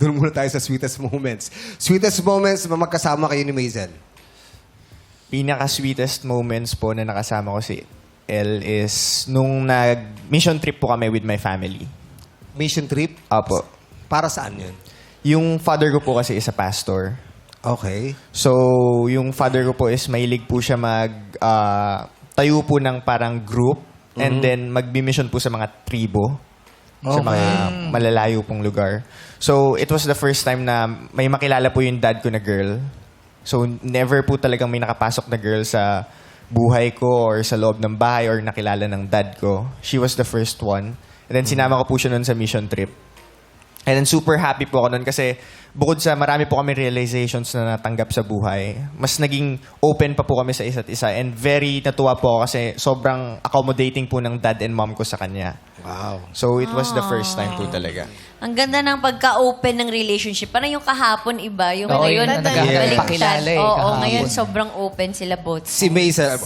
Doon muna tayo sa sweetest moments. Sweetest moments na magkasama kayo ni Maisel. Pinaka-sweetest moments po na nakasama ko si Elle is nung nag-mission trip po kami with my family. Mission trip? Apo. Para saan yun? Yung father ko po kasi is a pastor. Okay. So, yung father ko po is mahilig po siya tayo po ng parang group and then mag-mission po sa mga tribo. Sa mga malalayo pong lugar. So, it was the first time na may makilala po yung dad ko na girl. So, never po talagang may nakapasok na girl sa buhay ko or sa loob ng bahay or nakilala ng dad ko. She was the first one. And then, sinama ko po siya nun sa mission trip. And then, super happy po ako nun kasi bukod sa marami po kami realizations na natanggap sa buhay, mas naging open pa po kami sa isa't isa. And very natuwa po ako kasi sobrang accommodating po ng dad and mom ko sa kanya. Wow. So, it was the first time po talaga. Ang ganda ng pagka-open ng relationship. Parang yung kahapon iba. Yung Oo, ngayon, yun, nagpakilala eh, Oo, kahapon. ngayon sobrang open sila both. Si Maisel,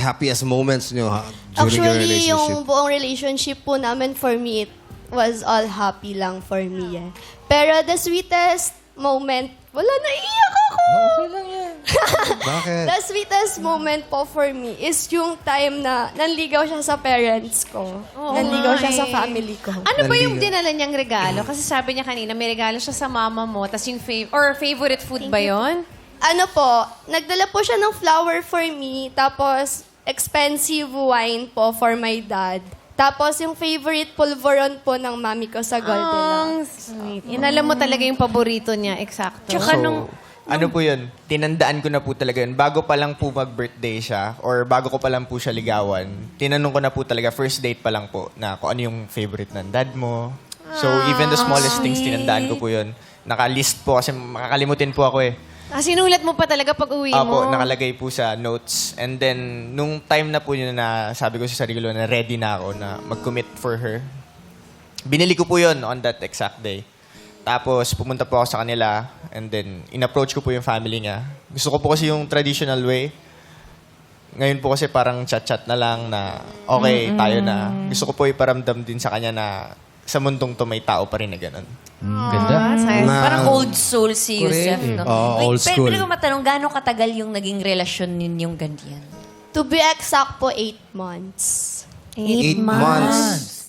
happiest moments nyo during your Actually, relationship? yung buong relationship po namin, for me, it was all happy lang for me. Eh. Pero the sweetest moment, wala, naiiyak ako! Okay lang yan. Bakit? The sweetest moment po for me is yung time na nanligaw siya sa parents ko. Nanligaw siya sa family ko. Ano ba yung dinala niyang regalo? Kasi sabi niya kanina, may regalo siya sa mama mo, tas yung favorite food ba yon? Ano po, nagdala po siya ng flower for me, tapos expensive wine po for my dad. Tapos yung favorite pulveron po ng mami ko sa Goldilocks. Sweet. Yan, alam mo talaga yung paborito niya, eksakto. Tsaka Ano po yun? Tinandaan ko na po talaga yun. Bago pa lang po mag-birthday siya or bago ko pa lang po siya ligawan, tinanong ko na po talaga, first date pa lang po, na kung ano yung favorite ng dad mo. So, even the smallest things, tinandaan ko po yun. Naka-list po kasi makakalimutin po ako eh. Sinulat mo pa talaga pag uwi Apo, mo? nakalagay po sa notes. And then, nung time na po yun na sabi ko sa sarili ko na ready na ako na mag-commit for her, binili ko po yun on that exact day. Tapos, pumunta po ako sa kanila and then, in-approach ko po yung family niya. Gusto ko po kasi yung traditional way. Ngayon po kasi parang chat-chat na lang na okay, tayo na. Gusto ko po iparamdam din sa kanya na sa mundong to may tao pa rin na ganun. Ganda. parang old soul si Yusef, no? Oo, old school. Pwede ko matanong, gano'ng katagal yung naging relasyon ninyong ganyan? To be exact po, 8 months. 8 months.